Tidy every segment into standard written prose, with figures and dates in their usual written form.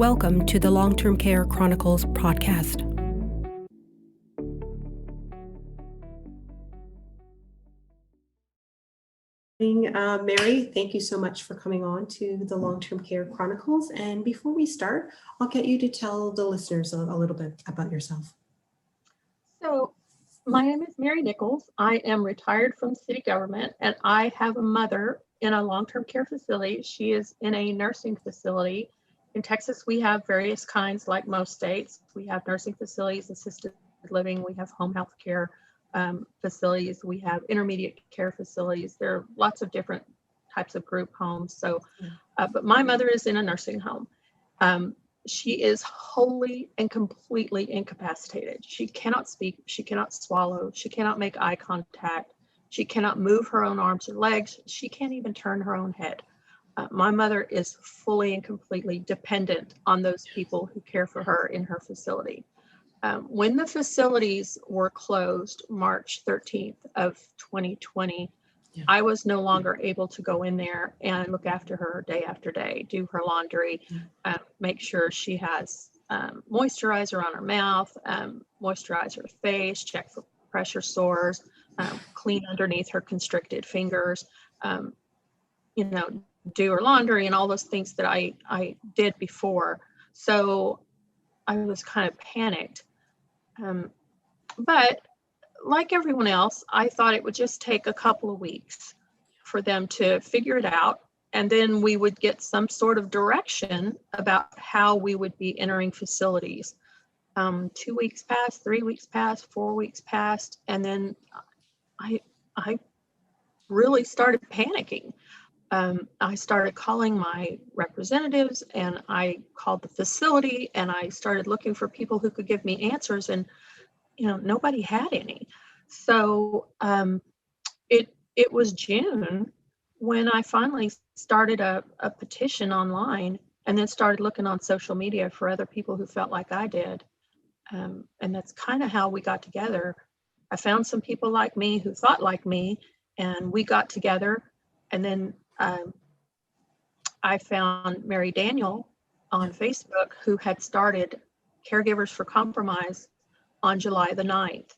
Welcome to the Long-Term Care Chronicles podcast. Mary, thank you so much for coming on to the Long-Term Care Chronicles. And before we start, I'll get you to tell the listeners a little bit about yourself. So my name is Mary Nichols. I am retired from city government, and I have a mother in a long-term care facility. She is in a nursing facility. In Texas, we have various kinds, like most states. We have nursing facilities, assisted living, we have home health care facilities, we have intermediate care facilities. There are lots of different types of group homes. So, but my mother is in a nursing home. She is wholly and completely incapacitated. She cannot speak, she cannot swallow, she cannot make eye contact, she cannot move her own arms or legs, she can't even turn her own head. My mother is fully and completely dependent on those people who care for her in her facility. When the facilities were closed March 13th of 2020, I was no longer able to go in there and look after her day after day, do her laundry, make sure she has moisturizer on her mouth, moisturize her face, check for pressure sores, clean underneath her constricted fingers, do her laundry and all those things that I did before. So I was kind of panicked. But like everyone else, I thought it would just take a couple of weeks for them to figure it out. And then we would get some sort of direction about how we would be entering facilities. 2 weeks passed, 3 weeks passed, 4 weeks passed. And then I really started panicking. I started calling my representatives, and I called the facility, and I started looking for people who could give me answers, and nobody had any. So it was June when I finally started a petition online, and then started looking on social media for other people who felt like I did. And that's kind of how we got together. I found some people like me who thought like me, and we got together. And then I found Mary Daniel on Facebook, who had started Caregives4Compromise on July the 9th.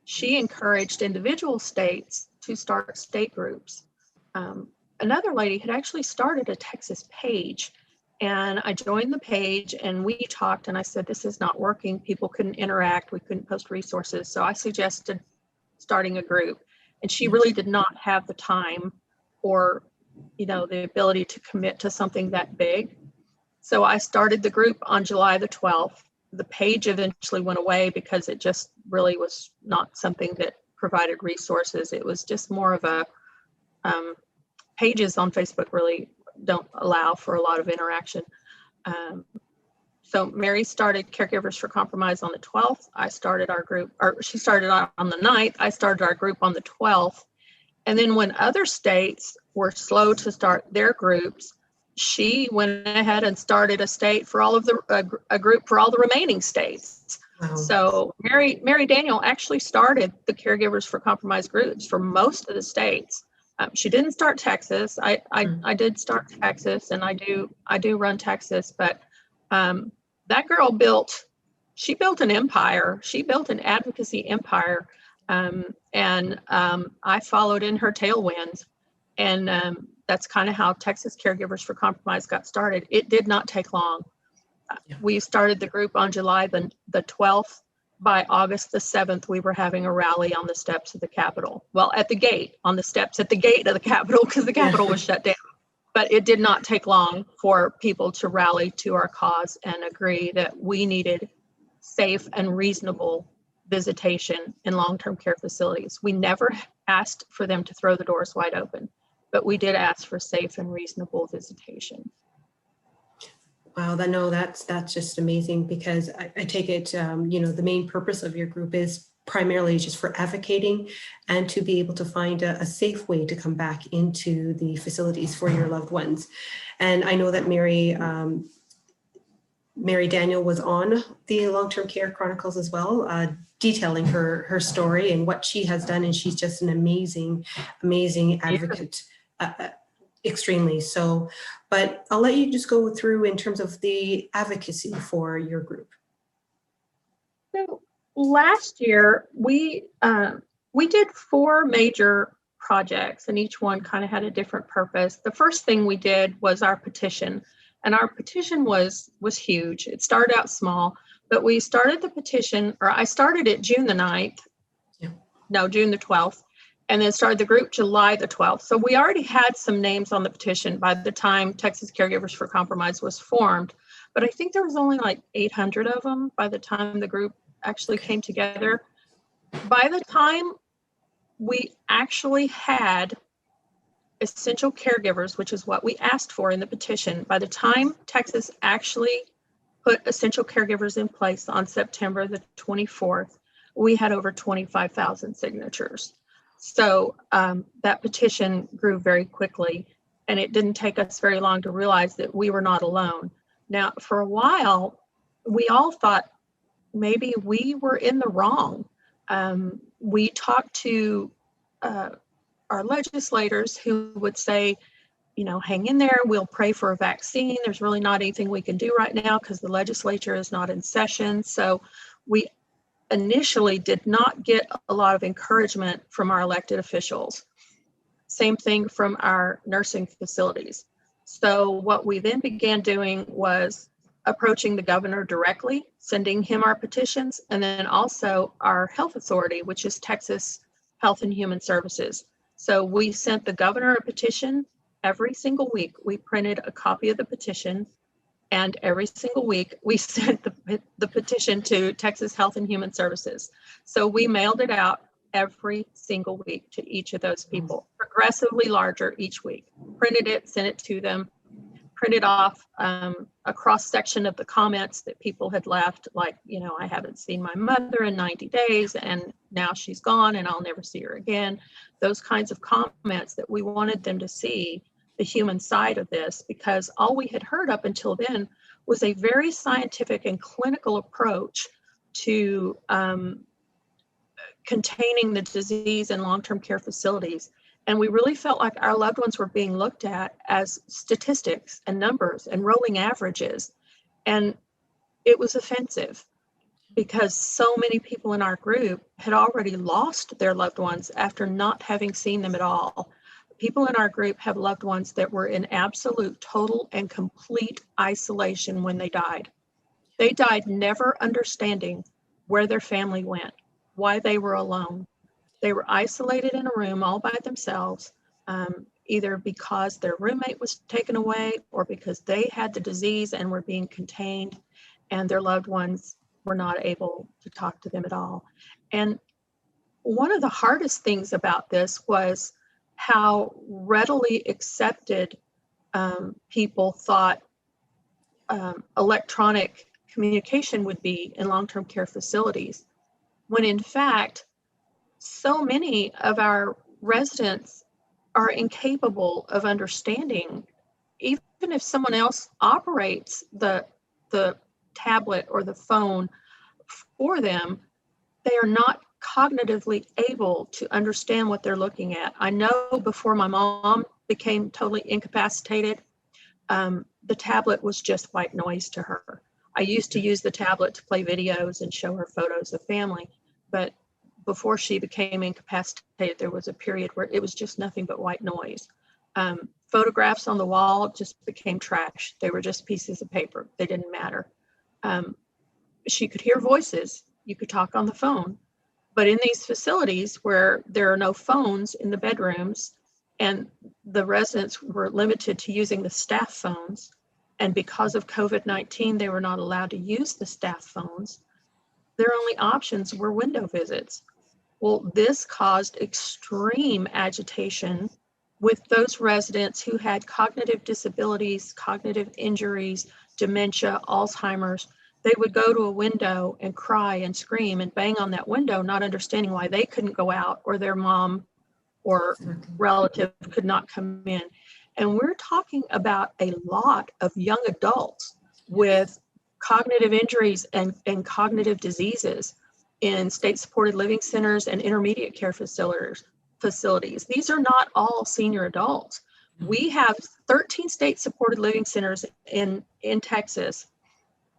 She encouraged individual states to start state groups. Another lady had actually started a Texas page, and I joined the page, and we talked, and I said, this is not working. People couldn't interact. We couldn't post resources. So I suggested starting a group, and she really did not have the time or the ability to commit to something that big. So I started the group on July the 12th. The page eventually went away because it just really was not something that provided resources. It was just more of a, pages on Facebook really don't allow for a lot of interaction. So Mary started Caregivers4Compromise on the 12th. I started our group, or she started on the 9th. I started our group on the 12th. And then when other states were slow to start their groups, she went ahead and started a group for all the remaining states. Wow. So Mary Daniel actually started the Caregivers4Compromise groups for most of the states. She didn't start Texas. I did start Texas, and I do run Texas, but that girl built an empire. She built an advocacy empire. And I followed in her tailwinds, and that's kind of how Texas Caregivers4Compromise got started. It did not take long. We started the group on July the 12th. By August the 7th, we were having a rally on the steps of the Capitol. Well, at the gate of the Capitol, because the Capitol was shut down. But it did not take long for people to rally to our cause and agree that we needed safe and reasonable visitation in long-term care facilities. We never asked for them to throw the doors wide open, but we did ask for safe and reasonable visitation. Wow, that's just amazing, because I take it, the main purpose of your group is primarily just for advocating and to be able to find a safe way to come back into the facilities for your loved ones. And I know that Mary Daniel was on the Long-Term Care Chronicles as well, detailing her story and what she has done. And she's just an amazing advocate extremely so. But I'll let you just go through in terms of the advocacy for your group. So last year, we did 4 major projects, and each one kind of had a different purpose. The first thing we did was our petition, and our petition was huge. It started out small, but we started the petition, or I started it June the 9th, June the 12th, and then started the group July the 12th. So we already had some names on the petition by the time Texas Caregivers for Compromise was formed, but I think there was only like 800 of them by the time the group actually came together. By the time we actually had essential caregivers, which is what we asked for in the petition, by the time Texas actually put essential caregivers in place on September the 24th, we had over 25,000 signatures. So that petition grew very quickly, and it didn't take us very long to realize that we were not alone. Now, for a while, we all thought maybe we were in the wrong. We talked to our legislators who would say, hang in there, we'll pray for a vaccine. There's really not anything we can do right now because the legislature is not in session. So we initially did not get a lot of encouragement from our elected officials. Same thing from our nursing facilities. So what we then began doing was approaching the governor directly, sending him our petitions, and then also our health authority, which is Texas Health and Human Services. So we sent the governor a petition every single week. We printed a copy of the petition, and every single week we sent the petition to Texas Health and Human Services. So we mailed it out every single week to each of those people, progressively larger each week. Printed it, sent it to them, printed off a cross section of the comments that people had left, like, I haven't seen my mother in 90 days and now she's gone and I'll never see her again. Those kinds of comments that we wanted them to see the human side of this, because all we had heard up until then was a very scientific and clinical approach to containing the disease in long-term care facilities. And we really felt like our loved ones were being looked at as statistics and numbers and rolling averages. And it was offensive because so many people in our group had already lost their loved ones after not having seen them at all. People in our group have loved ones that were in absolute, total, and complete isolation when they died. They died never understanding where their family went, why they were alone. They were isolated in a room all by themselves, either because their roommate was taken away or because they had the disease and were being contained, and their loved ones were not able to talk to them at all. And one of the hardest things about this was how readily accepted people thought electronic communication would be in long-term care facilities, when in fact, so many of our residents are incapable of understanding, even if someone else operates the tablet or the phone for them, they are not cognitively able to understand what they're looking at. I know before my mom became totally incapacitated, the tablet was just white noise to her. I used to use the tablet to play videos and show her photos of family, but before she became incapacitated, there was a period where it was just nothing but white noise. Photographs on the wall just became trash. They were just pieces of paper. They didn't matter. She could hear voices. You could talk on the phone. But in these facilities where there are no phones in the bedrooms and the residents were limited to using the staff phones, and because of COVID-19, they were not allowed to use the staff phones, their only options were window visits. Well, this caused extreme agitation with those residents who had cognitive disabilities, cognitive injuries, dementia, Alzheimer's. They would go to a window and cry and scream and bang on that window, not understanding why they couldn't go out or their mom or relative could not come in. And we're talking about a lot of young adults with cognitive injuries and cognitive diseases in state-supported living centers and intermediate care facilities. These are not all senior adults. We have 13 state supported living centers in Texas,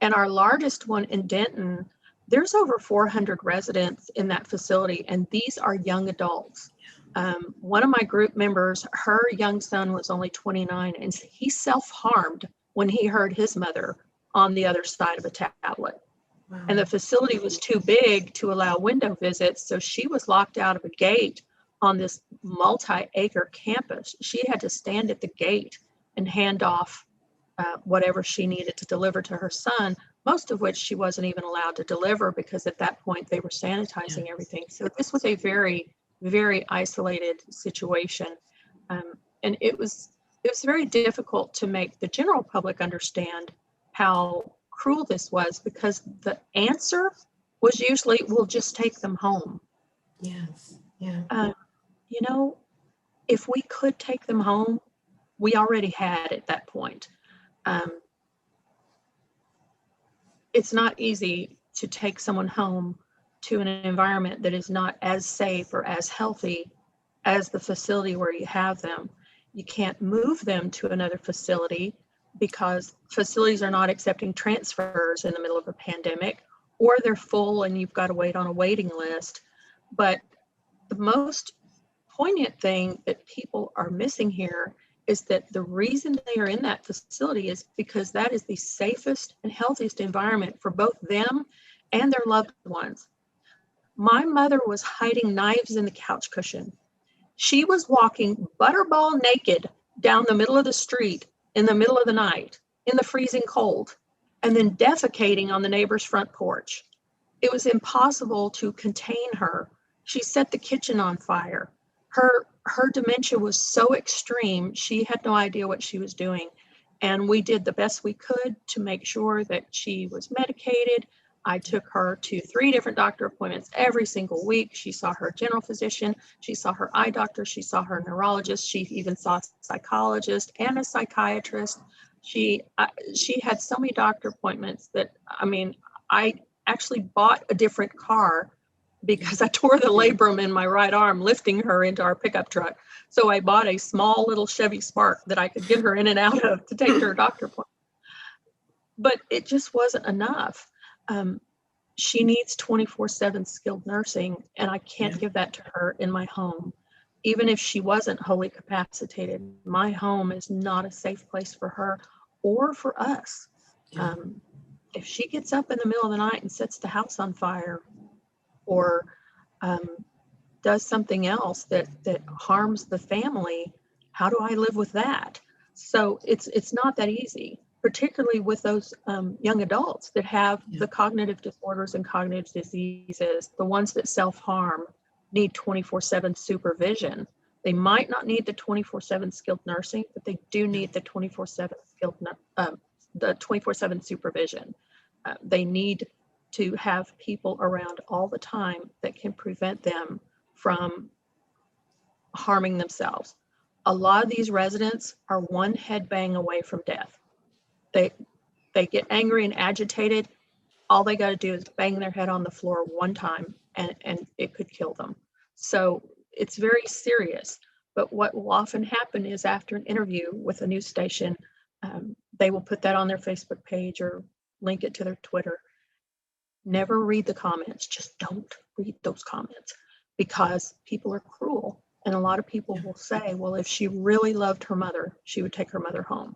and our largest one in Denton, there's over 400 residents in that facility, and these are young adults. One of my group members, her young son was only 29, and he self-harmed when he heard his mother on the other side of a tablet. Wow. And the facility was too big to allow window visits, so she was locked out of a gate on this multi-acre campus. She had to stand at the gate and hand off whatever she needed to deliver to her son, most of which she wasn't even allowed to deliver because at that point they were sanitizing everything. So this was a very, very isolated situation. And it was very difficult to make the general public understand how cruel this was, because the answer was usually, we'll just take them home. Yes. Yeah. You know, if we could take them home, we already had at that point. It's not easy to take someone home to an environment that is not as safe or as healthy as the facility where you have them. You can't move them to another facility because facilities are not accepting transfers in the middle of a pandemic, or they're full and you've got to wait on a waiting list. But the most poignant thing that people are missing here is that the reason they are in that facility is because that is the safest and healthiest environment for both them and their loved ones. My mother was hiding knives in the couch cushion. She was walking butterball naked down the middle of the street in the middle of the night in the freezing cold, and then defecating on the neighbor's front porch. It was impossible to contain her. She set the kitchen on fire. Her dementia was so extreme, she had no idea what she was doing. And we did the best we could to make sure that she was medicated. I took her to 3 different doctor appointments every single week. She saw her general physician, she saw her eye doctor, she saw her neurologist, she even saw a psychologist and a psychiatrist. She had so many doctor appointments that, I mean, I actually bought a different car because I tore the labrum in my right arm lifting her into our pickup truck. So I bought a small little Chevy Spark that I could get her in and out of to take to her doctor appointment. But it just wasn't enough. She needs 24/7 skilled nursing, and I can't give that to her in my home. Even if she wasn't wholly capacitated, my home is not a safe place for her or for us. If she gets up in the middle of the night and sets the house on fire, or does something else that harms the family, how do I live with that? So it's not that easy, particularly with those young adults that have the cognitive disorders and cognitive diseases. The ones that self-harm need 24/7 supervision. They might not need the 24/7 skilled nursing, but they do need the 24/7 the 24/7 supervision. They need to have people around all the time that can prevent them from harming themselves. A lot of these residents are one head bang away from death. They get angry and agitated. All they got to do is bang their head on the floor one time and it could kill them. So it's very serious. But what will often happen is after an interview with a news station, they will put that on their Facebook page or link it to their Twitter. Never read the comments. Just don't read those comments, because people are cruel. And a lot of people will say, well, if she really loved her mother, she would take her mother home.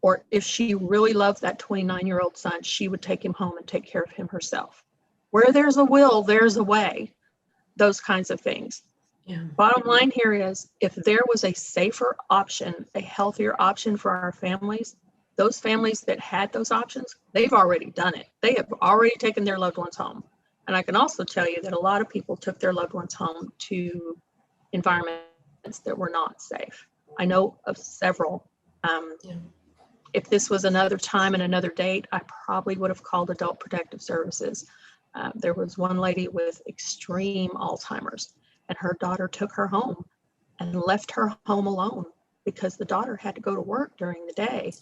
Or if she really loved that 29-year-old son, she would take him home and take care of him herself. Where there's a will, there's a way. Those kinds of things. Bottom line here is, if there was a safer option, a healthier option for our families, those families that had those options, they've already done it. They have already taken their loved ones home. And I can also tell you that a lot of people took their loved ones home to environments that were not safe. I know of several. If this was another time and another date, I probably would have called Adult Protective Services. There was one lady with extreme Alzheimer's, and her daughter took her home and left her home alone because the daughter had to go to work during the day.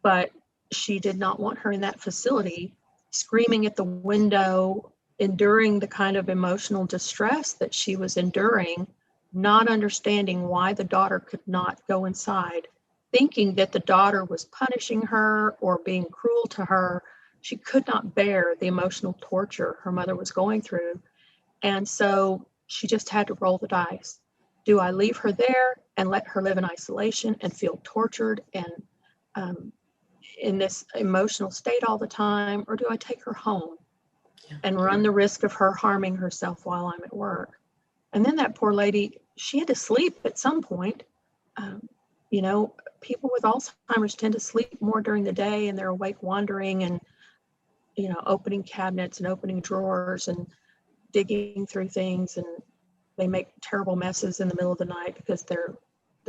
But she did not want her in that facility, screaming at the window, enduring the kind of emotional distress that she was enduring not understanding why the daughter could not go inside, thinking that the daughter was punishing her or being cruel to her. She could not bear the emotional torture her mother was going through. And so she just had to roll the dice. Do I leave her there and let her live in isolation and feel tortured and in this emotional state all the time? Or do I take her home and run the risk of her harming herself while I'm at work? And then that poor lady, she had to sleep at some point. You know, people with Alzheimer's tend to sleep more during the day, and they're awake wandering and, you know, opening cabinets and opening drawers and digging through things, and they make terrible messes in the middle of the night because they're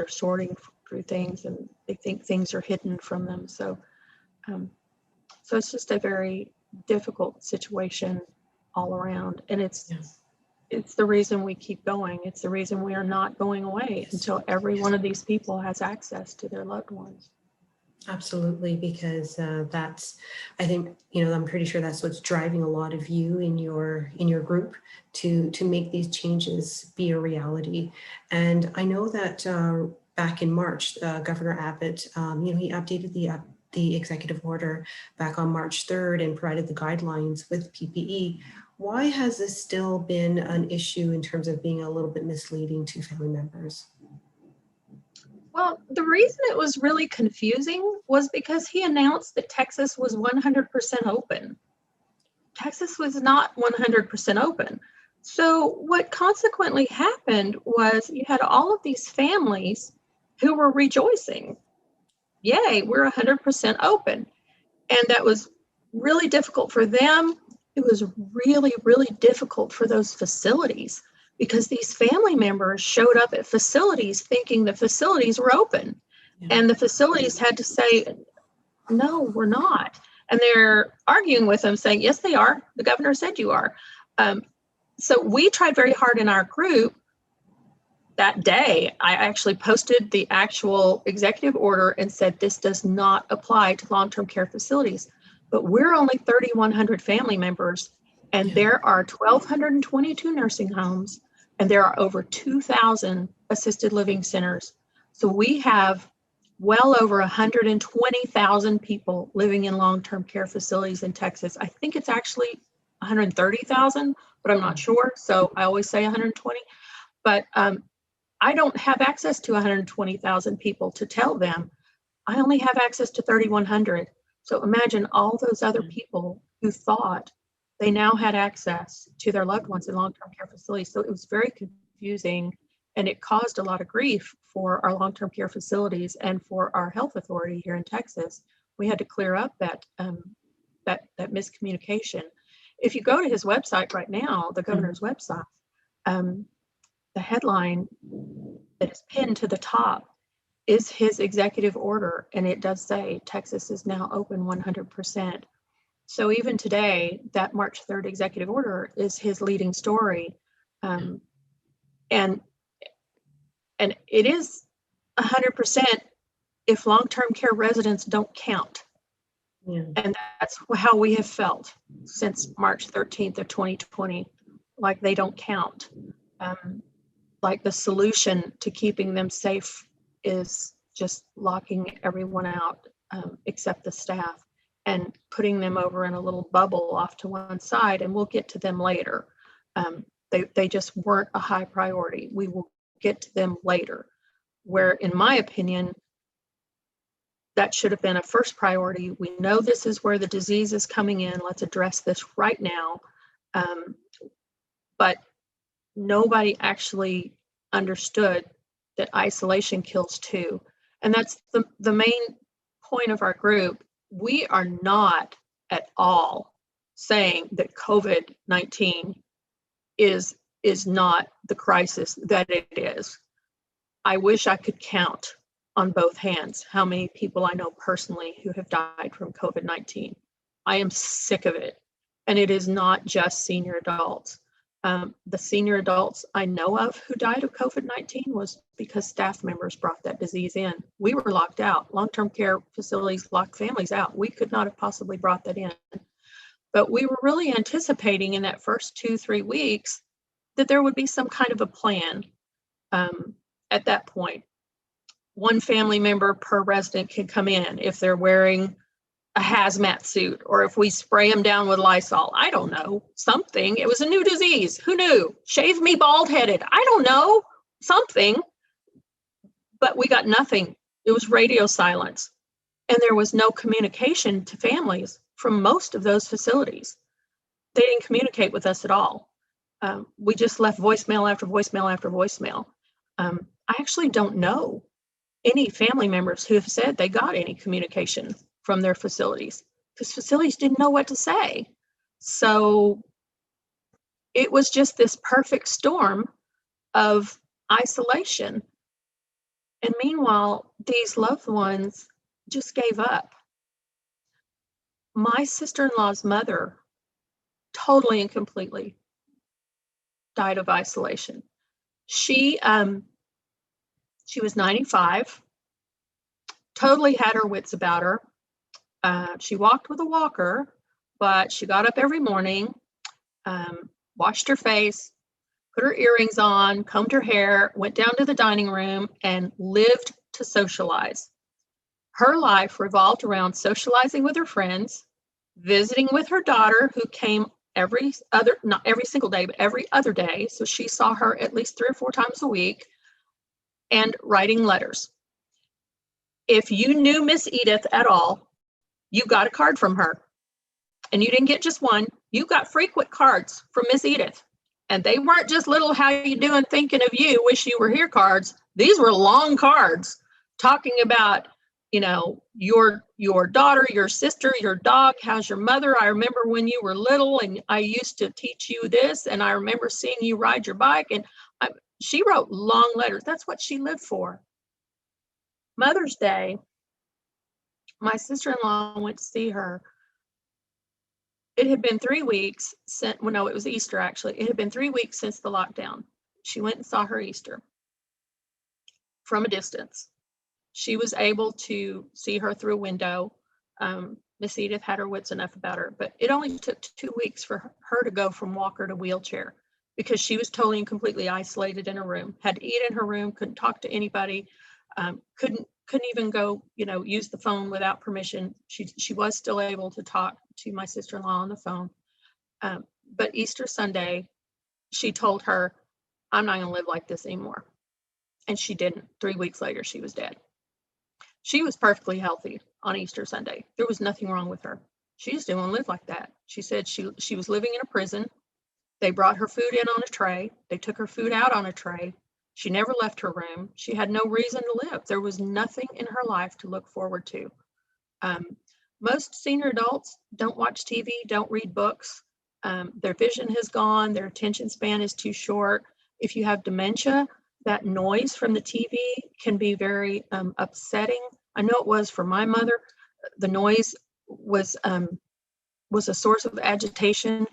sorting through things and they think things are hidden from them. So it's just a very difficult situation all around, and it's the reason we keep going. It's the reason we are not going away until every one of these people has access to their loved ones. Absolutely, because that's, I think, you know, I'm pretty sure that's what's driving a lot of you in your group to make these changes be a reality. And I know that back in March, Governor Abbott, you know, he updated the executive order back on March 3rd and provided the guidelines with PPE. Why has this still been an issue in terms of being a little bit misleading to family members? Well, the reason it was really confusing was because he announced that Texas was 100% open. Texas was not 100% open. So what consequently happened was you had all of these families who were rejoicing. Yay, we're 100% open. And that was really difficult for them. It was really, really difficult for those facilities, because these family members showed up at facilities thinking the facilities were open. And the facilities had to say, no, we're not. And they're arguing with them saying, yes, they are. The governor said you are. So we tried very hard in our group that day. I actually posted the actual executive order and said, this does not apply to long-term care facilities. But we're only 3,100 family members, and there are 1,222 nursing homes, and there are over 2,000 assisted living centers. So we have well over 120,000 people living in long-term care facilities in Texas. I think it's actually 130,000, but I'm not sure. So I always say 120. But I don't have access to 120,000 people to tell them. I only have access to 3,100. So imagine all those other people who thought they now had access to their loved ones in long-term care facilities. So it was very confusing, and it caused a lot of grief for our long-term care facilities and for our health authority here in Texas. We had to clear up that miscommunication. If you go to his website right now, the governor's website, the headline that is pinned to the top is his executive order, and it does say Texas is now open 100%. So even today, that March 3rd executive order is his leading story, and it is 100% if long-term care residents don't count. And that's how we have felt since March 13th of 2020, like they don't count. Like the solution to keeping them safe is just locking everyone out except the staff and putting them over in a little bubble off to one side, and we'll get to them later. They just weren't a high priority. We will get to them later, where in my opinion, that should have been a first priority. We know this is where the disease is coming in. Let's address this right now. But nobody actually understood that isolation kills too. And that's the main point of our group. We are not at all saying that COVID-19 is not the crisis that it is. I wish I could count on both hands how many people I know personally who have died from COVID-19. I am sick of it. And it is not just senior adults. The senior adults I know of who died of COVID-19 was because staff members brought that disease in. We were locked out. Long-term care facilities locked families out. We could not have possibly brought that in. But we were really anticipating in that first 2-3 weeks that there would be some kind of a plan at that point. One family member per resident can come in if they're wearing a hazmat suit, or if we spray them down with Lysol. I don't know, something. It was a new disease. Who knew? Shave me bald headed. I don't know, something. But we got nothing. It was radio silence. And there was no communication to families from most of those facilities. They didn't communicate with us at all. We just left voicemail after voicemail after voicemail. I actually don't know any family members who have said they got any communication from their facilities, because facilities didn't know what to say. So it was just this perfect storm of isolation. And meanwhile, these loved ones just gave up. My sister-in-law's mother totally and completely died of isolation. She was 95, totally had her wits about her. She walked with a walker, but she got up every morning, washed her face, put her earrings on, combed her hair, went down to the dining room, and lived to socialize. Her life revolved around socializing with her friends, visiting with her daughter, who came not every single day, but every other day. So she saw her at least 3 or 4 times a week, and writing letters. If you knew Miss Edith at all, you got a card from her. And you didn't get just one, you got frequent cards from Miss Edith. And they weren't just little "how you doing, thinking of you, wish you were here" cards. These were long cards talking about, your daughter, your sister, your dog, how's your mother? I remember when you were little and I used to teach you this, and I remember seeing you ride your bike. And she wrote long letters. That's what she lived for. Mother's Day, my sister-in-law went to see her. It had been 3 weeks since, well, no, it was Easter actually. It had been 3 weeks since the lockdown. She went and saw her Easter from a distance. She was able to see her through a window. Miss Edith had her wits enough about her, but it only took 2 weeks for her to go from walker to wheelchair, because she was totally and completely isolated in her room, had to eat in her room, couldn't talk to anybody, couldn't even go, use the phone without permission. She was still able to talk to my sister-in-law on the phone. But Easter Sunday, she told her, "I'm not going to live like this anymore." And she didn't. 3 weeks later, she was dead. She was perfectly healthy on Easter Sunday. There was nothing wrong with her. She just didn't want to live like that. She said she was living in a prison. They brought her food in on a tray. They took her food out on a tray. She never left her room. She had no reason to live. There was nothing in her life to look forward to. Most senior adults don't watch TV, don't read books. Their vision has gone. Their attention span is too short. If you have dementia, that noise from the TV can be very upsetting. I know it was for my mother. The noise was a source of agitation.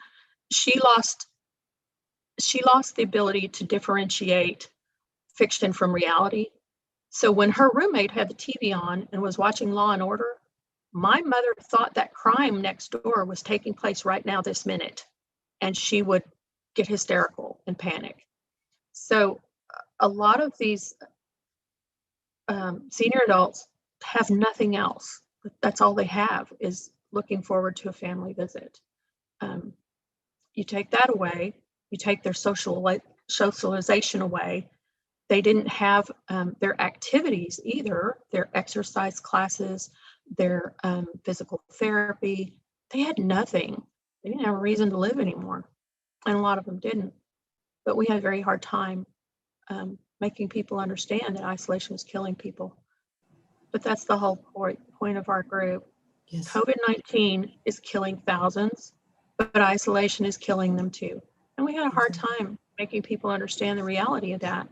She lost the ability to differentiate fiction from reality. So when her roommate had the TV on and was watching Law and Order, my mother thought that crime next door was taking place right now, this minute, and she would get hysterical and panic. So a lot of these senior adults have nothing else. That's all they have, is looking forward to a family visit. You take that away, you take their socialization away. They didn't have their activities either, their exercise classes, their physical therapy. They had nothing. They didn't have a reason to live anymore. And a lot of them didn't. But we had a very hard time making people understand that isolation was killing people. But that's the whole point of our group. Yes. COVID-19 is killing thousands, but isolation is killing them too. And we had a hard time making people understand the reality of that.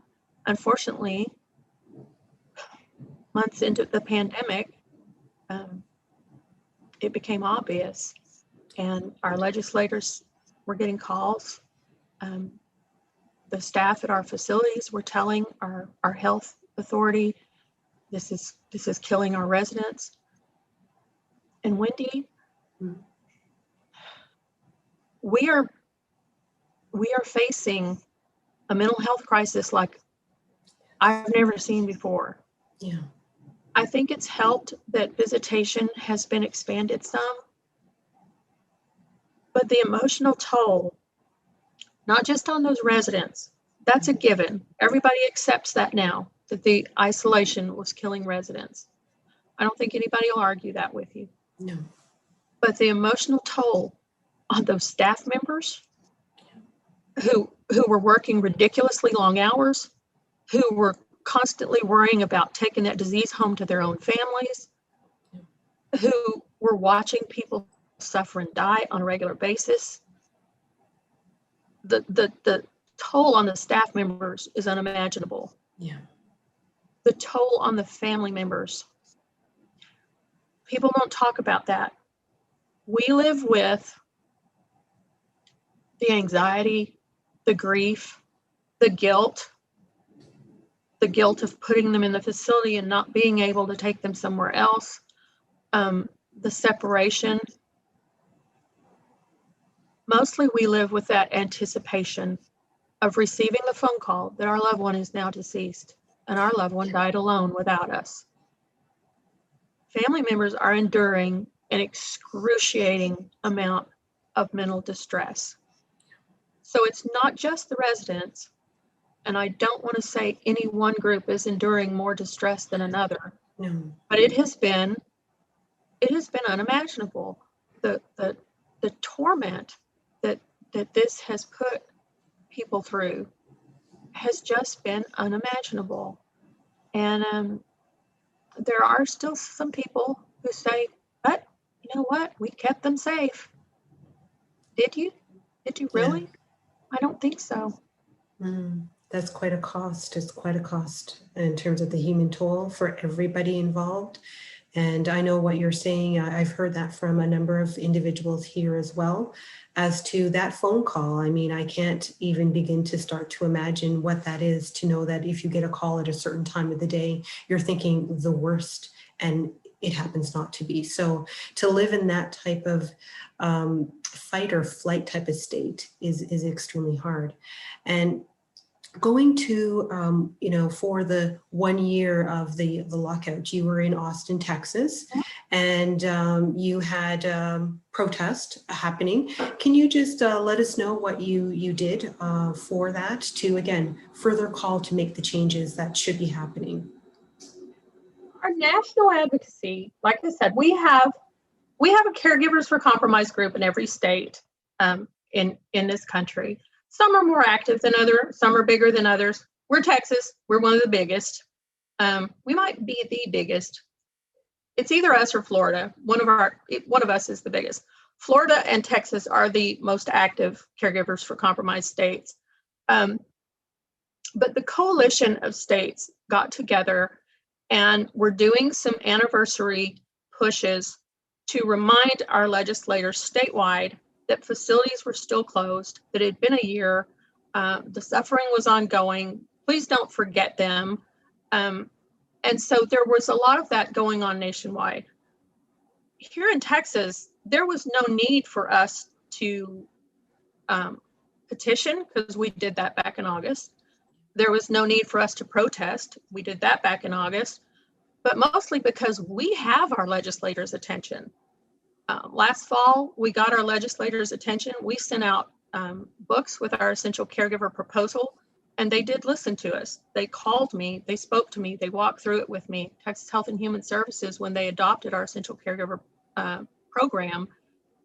Unfortunately, months into the pandemic, it became obvious, and our legislators were getting calls. The staff at our facilities were telling our health authority, this is killing our residents. And Wendy, we are facing a mental health crisis like I've never seen before. Yeah. I think it's helped that visitation has been expanded some, but the emotional toll, not just on those residents, that's a given. Everybody accepts that now, that the isolation was killing residents. I don't think anybody will argue that with you. No. But the emotional toll on those staff members who were working ridiculously long hours, who were constantly worrying about taking that disease home to their own families, who were watching people suffer and die on a regular basis. The toll on the staff members is unimaginable. Yeah. The toll on the family members. People don't talk about that. We live with the anxiety, the grief, the guilt of putting them in the facility and not being able to take them somewhere else, the separation. Mostly we live with that anticipation of receiving the phone call that our loved one is now deceased and our loved one died alone without us. Family members are enduring an excruciating amount of mental distress. So it's not just the residents, and I don't want to say any one group is enduring more distress than another, No. but it has been unimaginable. The torment that this has put people through has just been unimaginable. And there are still some people who say, but you know what? We kept them safe. Did you? Did you really? Yeah. I don't think so. That's quite a cost. It's quite a cost in terms of the human toll for everybody involved. And I know what you're saying. I've heard that from a number of individuals here as well. As to that phone call, I mean, I can't even begin to start to imagine what that is, to know that if you get a call at a certain time of the day, you're thinking the worst and it happens not to be. So to live in that type of fight or flight type of state is extremely hard. And going to, for the 1 year of the lockout, you were in Austin, Texas, and you had protest happening. Can you just let us know what you did for that to, again, further call to make the changes that should be happening? Our national advocacy, like I said, we have a Caregivers for Compromise group in every state in this country. Some are more active than others. Some are bigger than others. We're Texas. We're one of the biggest. We might be the biggest. It's either us or Florida. One of us is the biggest. Florida and Texas are the most active Caregivers for Compromise states. But the coalition of states got together and we're doing some anniversary pushes to remind our legislators statewide that facilities were still closed, that it had been a year, the suffering was ongoing. Please don't forget them. And so there was a lot of that going on nationwide. Here in Texas, there was no need for us to petition, because we did that back in August. There was no need for us to protest. We did that back in August, but mostly because we have our legislators' attention. Last fall, we got our legislators' attention. We sent out books with our essential caregiver proposal, and they did listen to us. They called me, they spoke to me, they walked through it with me. Texas Health and Human Services, when they adopted our essential caregiver program,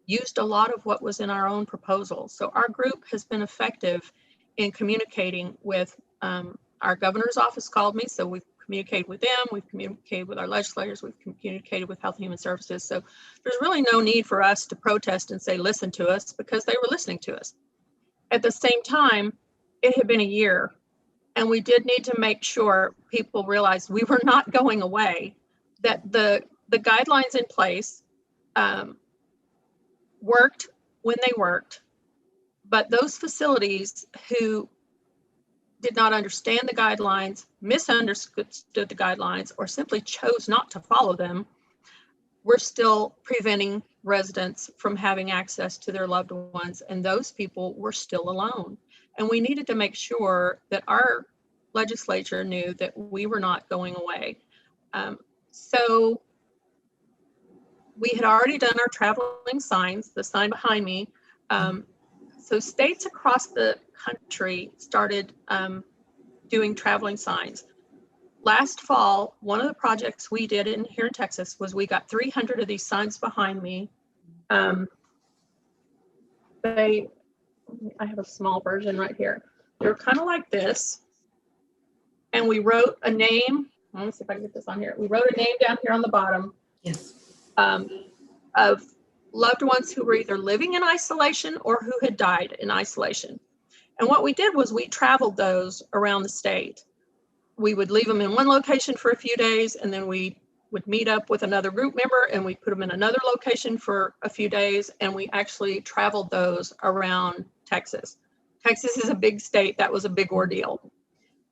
used a lot of what was in our own proposal. So our group has been effective in communicating with our governor's office called me, so we've communicated with them, we've communicated with our legislators, we've communicated with Health and Human Services. So there's really no need for us to protest and say, listen to us, because they were listening to us. At the same time, it had been a year, and we did need to make sure people realized we were not going away, that the guidelines in place worked when they worked, but those facilities who did not understand the guidelines, misunderstood the guidelines, or simply chose not to follow them, were still preventing residents from having access to their loved ones, and those people were still alone. And we needed to make sure that our legislature knew that we were not going away. So we had already done our traveling signs, the sign behind me. So states across the country started doing traveling signs. Last fall, one of the projects we did here in Texas was we got 300 of these signs behind me. I have a small version right here. They were kind of like this. And we wrote a name. Let me see if I can get this on here. We wrote a name down here on the bottom. Yes. Of loved ones who were either living in isolation or who had died in isolation. And what we did was we traveled those around the state. We would leave them in one location for a few days, and then we would meet up with another group member and we put them in another location for a few days, and we actually traveled those around Texas. Texas is a big state. That was a big ordeal.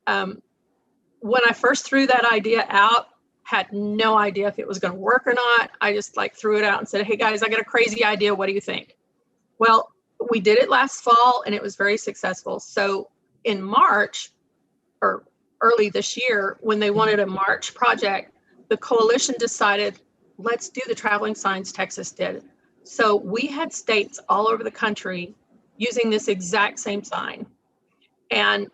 When I first threw that idea out, had no idea if it was going to work or not. I just threw it out and said, hey guys, I got a crazy idea. What do you think? Well, we did it last fall and it was very successful. So in March or early this year, when they wanted a March project, the coalition decided, let's do the traveling signs Texas did. So we had states all over the country using this exact same sign. And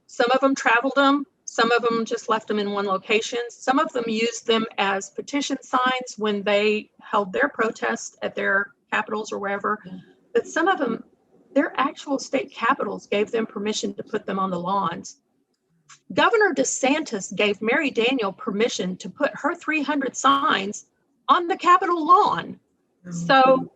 some of them traveled them. Some of them just left them in one location. Some of them used them as petition signs when they held their protests at their capitals or wherever. But some of them, their actual state capitals gave them permission to put them on the lawns. Governor DeSantis gave Mary Daniel permission to put her 300 signs on the Capitol lawn. So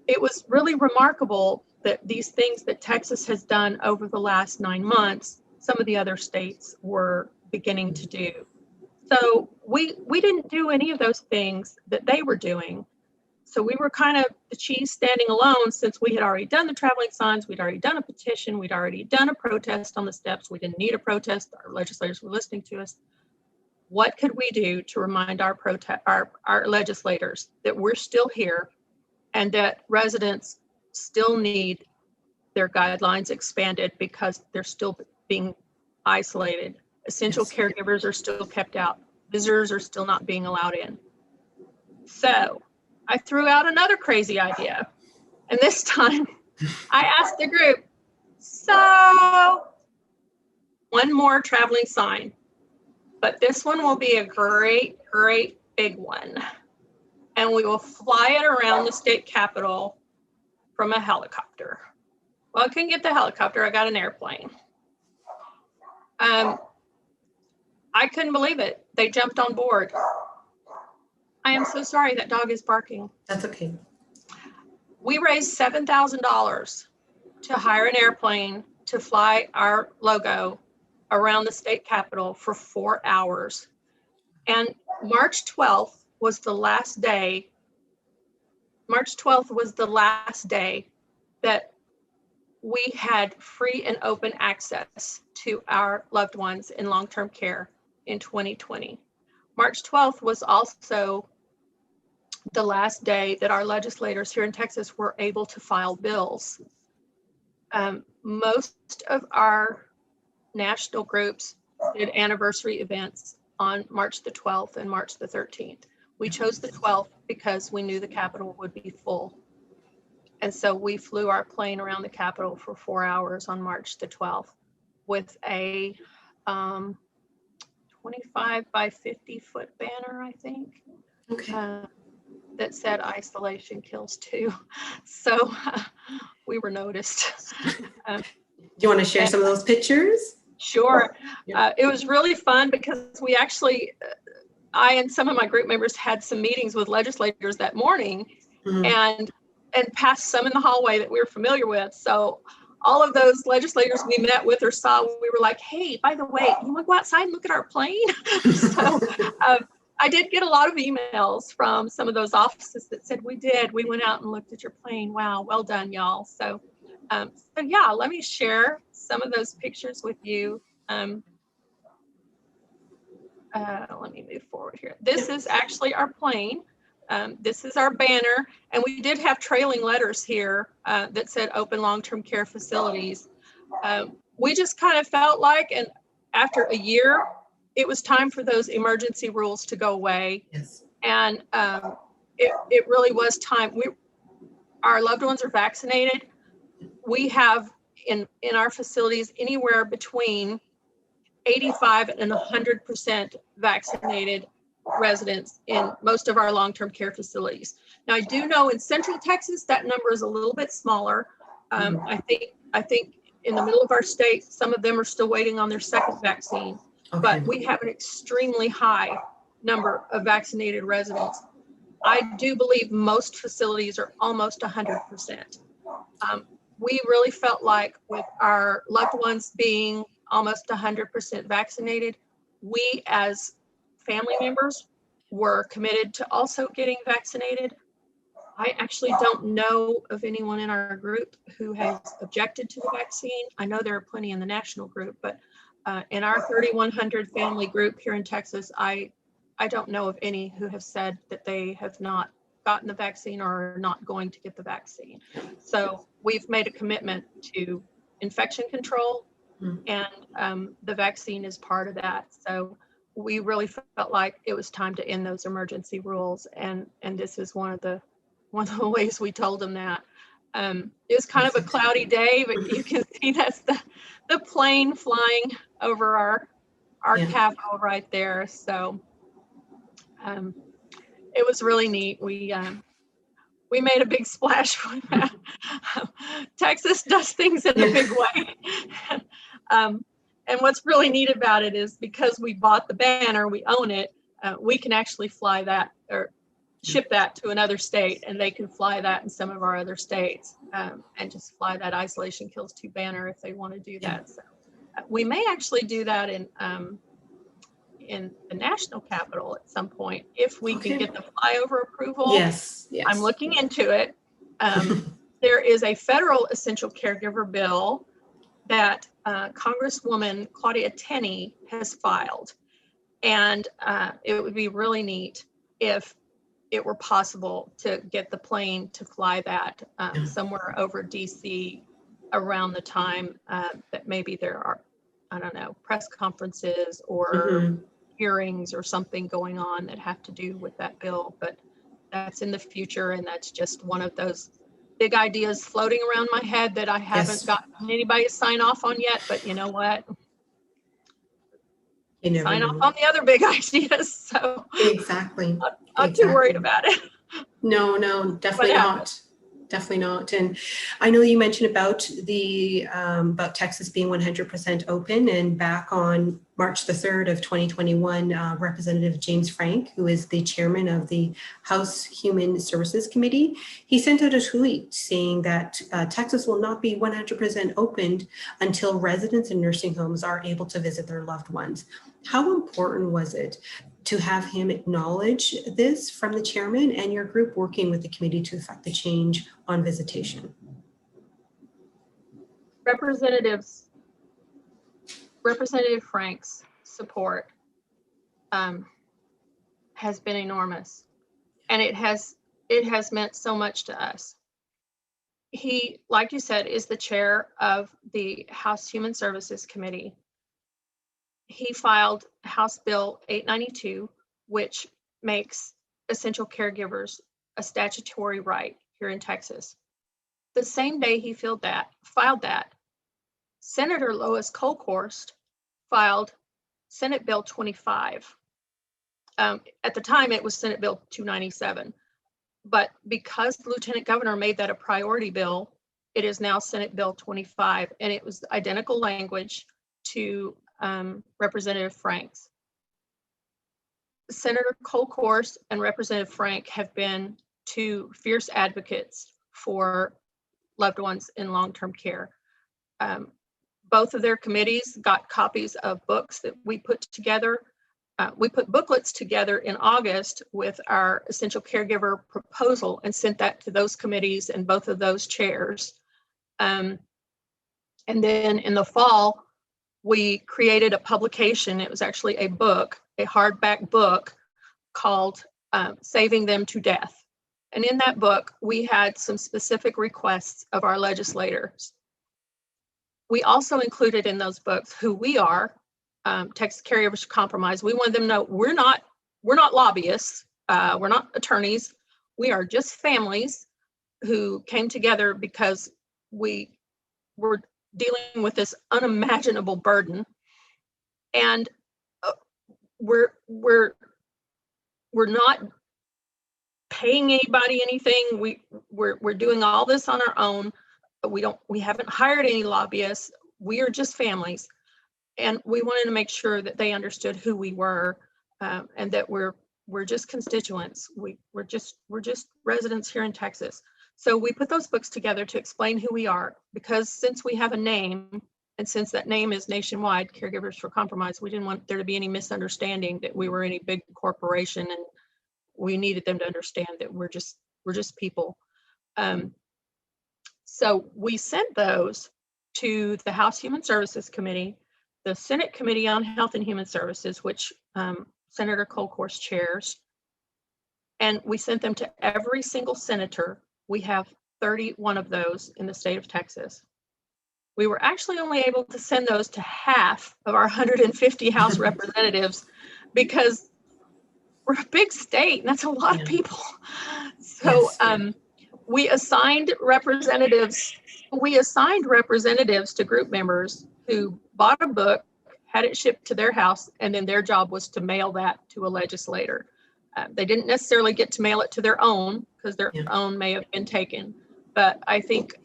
it was really remarkable that these things that Texas has done over the last 9 months, some of the other states were beginning to do. So we didn't do any of those things that they were doing. So we were kind of the cheese standing alone, since we had already done the traveling signs, we'd already done a petition, we'd already done a protest on the steps. We didn't need a protest. Our legislators were listening to us. What could we do to remind our legislators that we're still here and that residents still need their guidelines expanded because they're still being isolated? Essential caregivers are still kept out. Visitors are still not being allowed in. So I threw out another crazy idea. And this time I asked the group, so one more traveling sign, but this one will be a great, great big one. And we will fly it around the state capitol from a helicopter. Well, I couldn't get the helicopter. I got an airplane. I couldn't believe it. They jumped on board. I am so sorry, that dog is barking. That's okay. We raised $7,000 to hire an airplane to fly our logo around the state capitol for 4 hours. And March 12th was the last day. March 12th was the last day that we had free and open access to our loved ones in long-term care in 2020. March 12th was also the last day that our legislators here in Texas were able to file bills. Most of our national groups did anniversary events on March the 12th and March the 13th. We chose the 12th because we knew the Capitol would be full. And so we flew our plane around the Capitol for 4 hours on March the 12th with a 25 by 50 foot banner, I think. Okay. That said isolation kills too. So we were noticed. Do you want to share some of those pictures? Sure. It was really fun because we actually, I and some of my group members had some meetings with legislators that morning, and passed some in the hallway that we were familiar with. So all of those legislators we met with or saw, we were like, hey, by the way, you want to go outside and look at our plane? So I did get a lot of emails from some of those offices that said, we went out and looked at your plane. Wow, well done, y'all. So yeah, let me share some of those pictures with you. Let me move forward here. This is actually our plane. This is our banner, and we did have trailing letters here that said open long-term care facilities. We just kind of felt like, and after a year, it was time for those emergency rules to go away. Yes. And it really was time. Our loved ones are vaccinated. We have in our facilities anywhere between 85 and 100% vaccinated residents in most of our long-term care facilities. Now, I do know in Central Texas that number is a little bit smaller. I think in the middle of our state, some of them are still waiting on their second vaccine. Okay. But we have an extremely high number of vaccinated residents. I do believe most facilities are almost 100%. We really felt like with our loved ones being almost 100% vaccinated, we as family members were committed to also getting vaccinated. I actually don't know of anyone in our group who has objected to the vaccine. I know there are plenty in the national group, but in our 3,100 family group here in Texas, I don't know of any who have said that they have not gotten the vaccine or are not going to get the vaccine. So we've made a commitment to infection control, and the vaccine is part of that. So we really felt like it was time to end those emergency rules, and this is one of the ways we told them that. It was kind of a cloudy day, but you can see that's the plane flying over our Capitol right there. So it was really neat. We made a big splash with that. Texas does things in a big way. And what's really neat about it is because we bought the banner, we own it, we can actually fly that or ship that to another state, and they can fly that in some of our other states, and just fly that Isolation Kills 2 banner if they want to do that. So we may actually do that in the national capital at some point if we can get the flyover approval. Yes. I'm looking into it. There is a federal essential caregiver bill that Congresswoman Claudia Tenney has filed, and it would be really neat if it were possible to get the plane to fly that somewhere over DC around the time that maybe there are, I don't know, press conferences or hearings or something going on that have to do with that bill. But that's in the future, and that's just one of those big ideas floating around my head that I haven't gotten anybody to sign off on yet. But you know what? Sign off on the other big ideas. So exactly. I'm too worried about it. No, definitely not. Definitely not. And I know you mentioned about the about Texas being 100% open, and back on March the 3rd of 2021, Representative James Frank, who is the chairman of the House Human Services Committee, he sent out a tweet saying that Texas will not be 100% opened until residents in nursing homes are able to visit their loved ones. How important was it to have him acknowledge this from the chairman and your group working with the committee to affect the change on visitation? Representative Frank's support has been enormous, and it has meant so much to us. He, like you said, is the chair of the House Human Services Committee. He filed House Bill 892, which makes essential caregivers a statutory right here in Texas. The same day he filed that, Senator Lois Kolkhorst filed Senate Bill 25. At the time, it was Senate Bill 297. But because the Lieutenant Governor made that a priority bill, it is now Senate Bill 25, and it was identical language to Representative Frank's. Senator Kolkhorst and Representative Frank have been two fierce advocates for loved ones in long-term care. Both of their committees got copies of books that we put together. We put booklets together in August with our essential caregiver proposal and sent that to those committees and both of those chairs. And then in the fall, we created a publication. It was actually a book, a hardback book called Saving Them to Death. And in that book, we had some specific requests of our legislators. We also included in those books who we are Texas Caregivers for Compromise. We wanted them to know we're not lobbyists. We're not attorneys. We are just families who came together because we were dealing with this unimaginable burden, and we're not paying anybody anything. We're doing all this on our own. We haven't hired any lobbyists. We are just families, and we wanted to make sure that they understood who we were, and that we're just constituents. We're just residents here in Texas. So we put those books together to explain who we are, because since we have a name, and since that name is nationwide, Caregivers for Compromise, we didn't want there to be any misunderstanding that we were any big corporation, and we needed them to understand that we're just people. So we sent those to the House Human Services Committee, the Senate Committee on Health and Human Services, which Senator Colcourse chairs, and we sent them to every single senator. We have 31 of those in the state of Texas. We were actually only able to send those to half of our 150 House representatives, because we're a big state and that's a lot of people. So we assigned representatives to group members who bought a book, had it shipped to their house, and then their job was to mail that to a legislator. They didn't necessarily get to mail it to their own, because their own may have been taken, but I think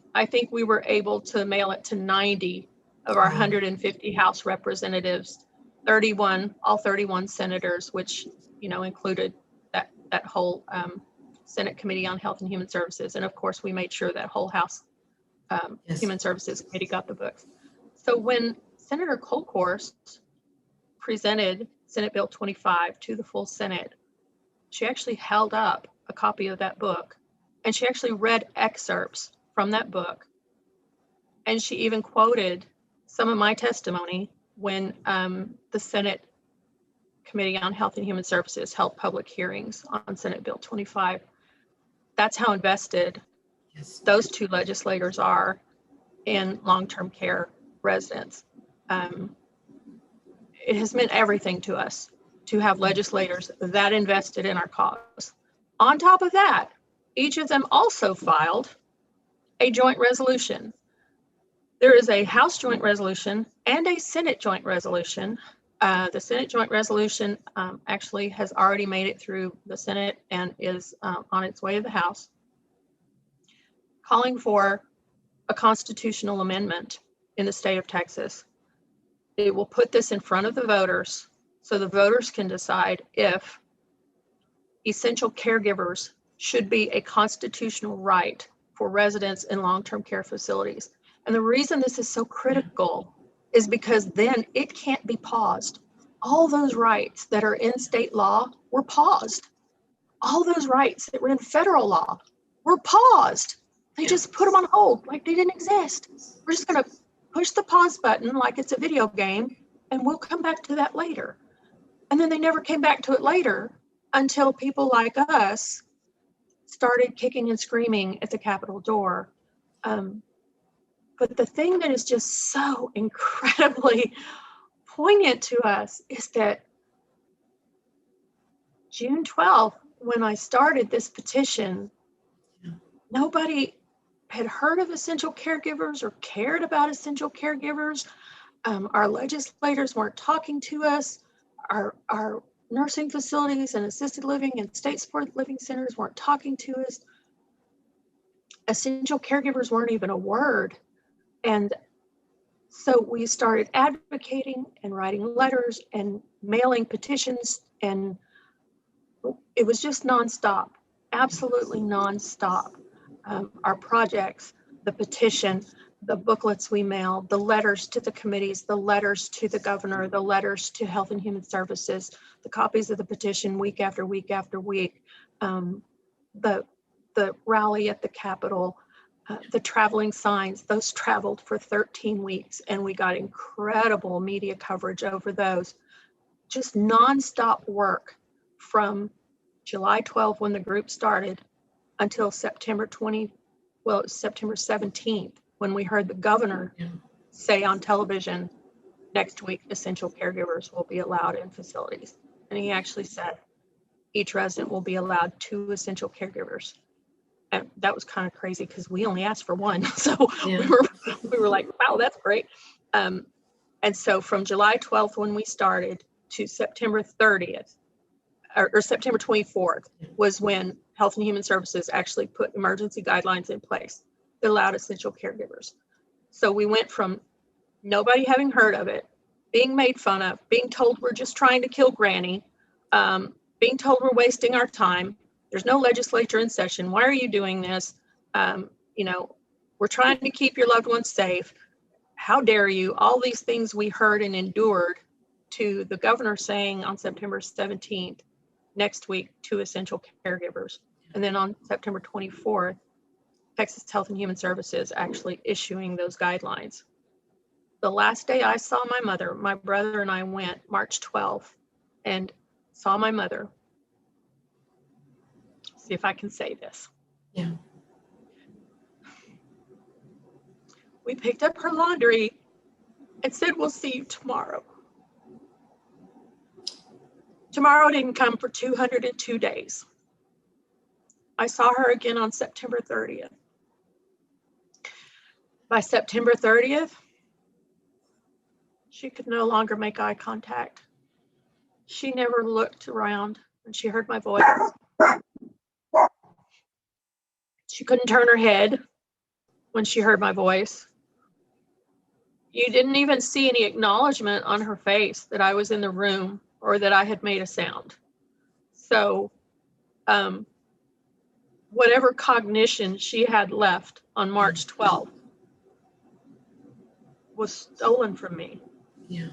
we were able to mail it to 90 of our 150 House representatives, all 31 senators, which included that whole Senate Committee on Health and Human Services, and of course we made sure that whole House Human Services Committee got the books. So when Senator Colcourse presented Senate Bill 25 to the full Senate, she actually held up a copy of that book, and she actually read excerpts from that book, and she even quoted some of my testimony when the Senate Committee on Health and Human Services held public hearings on Senate Bill 25. That's how invested those two legislators are in long-term care residents. It has meant everything to us to have legislators that invested in our cause. On top of that, each of them also filed a joint resolution. There is a House joint resolution and a Senate joint resolution. The Senate joint resolution actually has already made it through the Senate and is on its way to the House, calling for a constitutional amendment in the state of Texas. It will put this in front of the voters so the voters can decide if essential caregivers should be a constitutional right for residents in long-term care facilities. And the reason this is so critical is because then it can't be paused. All those rights that are in state law were paused. All those rights that were in federal law were paused. They just put them on hold like they didn't exist. We're just going to push the pause button like it's a video game, and we'll come back to that later. And then they never came back to it later until people like us started kicking and screaming at the Capitol door. But the thing that is just so incredibly poignant to us is that June 12th, when I started this petition, nobody had heard of essential caregivers or cared about essential caregivers. Our legislators weren't talking to us. Our nursing facilities and assisted living and state-supported living centers weren't talking to us. Essential caregivers weren't even a word. And so we started advocating and writing letters and mailing petitions, and it was just nonstop, absolutely nonstop. Our projects, the petition, the booklets we mailed, the letters to the committees, the letters to the governor, the letters to Health and Human Services, the copies of the petition week after week after week, the rally at the Capitol, the traveling signs, those traveled for 13 weeks, and we got incredible media coverage over those. Just nonstop work from July 12 when the group started until September 17th, when we heard the governor say on television next week, essential caregivers will be allowed in facilities. And he actually said each resident will be allowed 2 essential caregivers. And that was kind of crazy because we only asked for 1. So Yeah. we were like, wow, that's great. And so from July 12th, when we started, to September 30th, or September 24th, was when Health and Human Services actually put emergency guidelines in place that allowed essential caregivers. So we went from nobody having heard of it, being made fun of, being told we're just trying to kill Granny, being told we're wasting our time. There's no legislature in session. Why are you doing this? We're trying to keep your loved ones safe. How dare you? All these things we heard and endured, to the governor saying on September 17th, next week, 2 essential caregivers. And then on September 24th, Texas Health and Human Services actually issuing those guidelines. The last day I saw my mother, my brother and I went March 12th and saw my mother. See if I can say this. Yeah. We picked up her laundry and said, we'll see you tomorrow. Tomorrow didn't come for 202 days. I saw her again on September 30th. By September 30th, she could no longer make eye contact. She never looked around when she heard my voice. She couldn't turn her head when she heard my voice. You didn't even see any acknowledgement on her face that I was in the room or that I had made a sound. So whatever cognition she had left on March 12th was stolen from me. Yeah.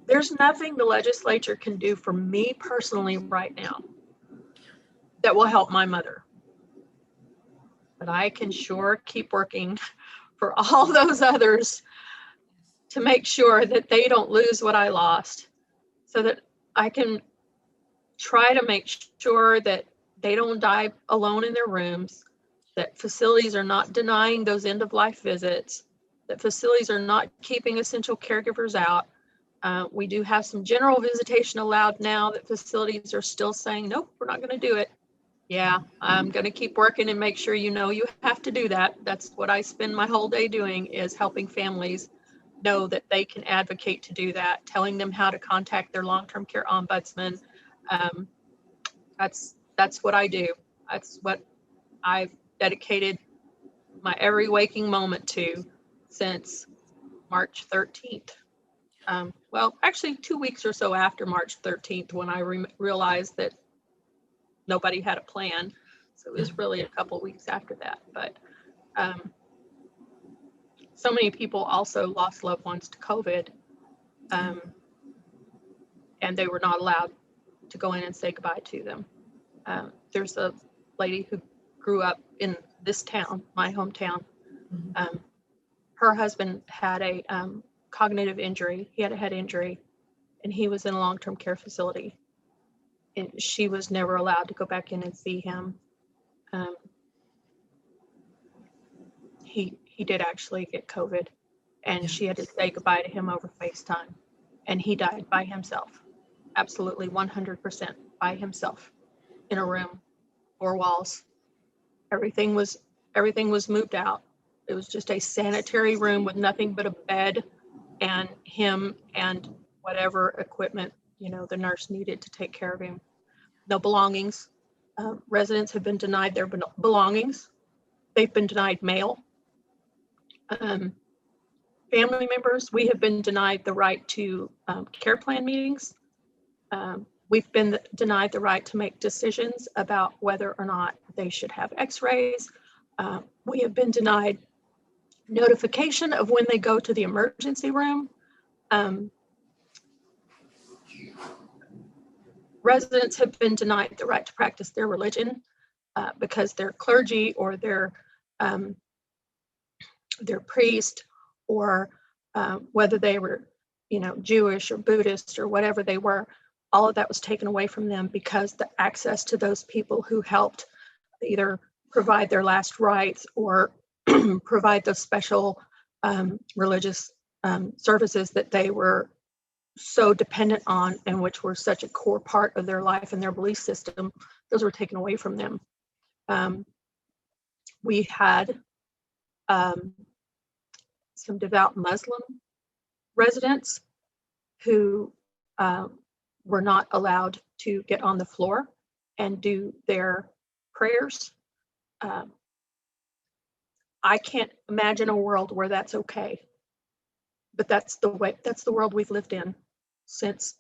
There's nothing the legislature can do for me personally right now that will help my mother. But I can sure keep working for all those others to make sure that they don't lose what I lost, so that I can try to make sure that they don't die alone in their rooms, that facilities are not denying those end-of-life visits, that facilities are not keeping essential caregivers out. We do have some general visitation allowed now that facilities are still saying, nope, we're not going to do it. Yeah, I'm going to keep working and make sure you have to do that. That's what I spend my whole day doing, is helping families know that they can advocate to do that, telling them how to contact their long-term care ombudsman. That's what I do. That's what I've dedicated my every waking moment to since March 13th. Well, actually 2 weeks or so after March 13th, when I realized that nobody had a plan. So it was really a couple of weeks after that. But so many people also lost loved ones to COVID, and they were not allowed to go in and say goodbye to them. There's a lady who grew up in this town, my hometown. Her husband had a cognitive injury. He had a head injury, and he was in a long-term care facility. And she was never allowed to go back in and see him. He did actually get COVID, and she had to say goodbye to him over FaceTime. And he died by himself, absolutely 100% by himself, in a room, 4 walls. Everything was moved out. It was just a sanitary room with nothing but a bed and him and whatever equipment the nurse needed to take care of him. No belongings. Residents have been denied their belongings. They've been denied mail. Family members, we have been denied the right to care plan meetings. We've been denied the right to make decisions about whether or not they should have x-rays. We have been denied notification of when they go to the emergency room. Residents have been denied the right to practice their religion because their clergy or their priest, or whether they were, Jewish or Buddhist or whatever they were, all of that was taken away from them because the access to those people who helped either provide their last rites or provide those special religious services that they were so dependent on, and which were such a core part of their life and their belief system, those were taken away from them. We had some devout Muslim residents who were not allowed to get on the floor and do their prayers. I can't imagine a world where that's okay, but that's the world we've lived in since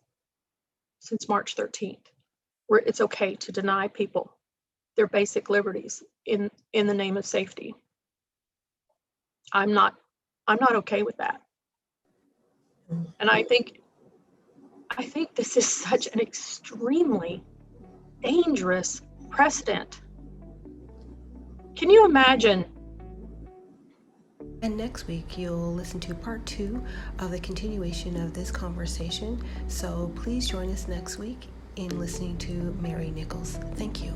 March 13th, where it's okay to deny people their basic liberties in the name of safety. I'm not okay with that. And I think this is such an extremely dangerous precedent. Can you imagine? And next week, you'll listen to part 2 of the continuation of this conversation. So please join us next week in listening to Mary Nichols. Thank you.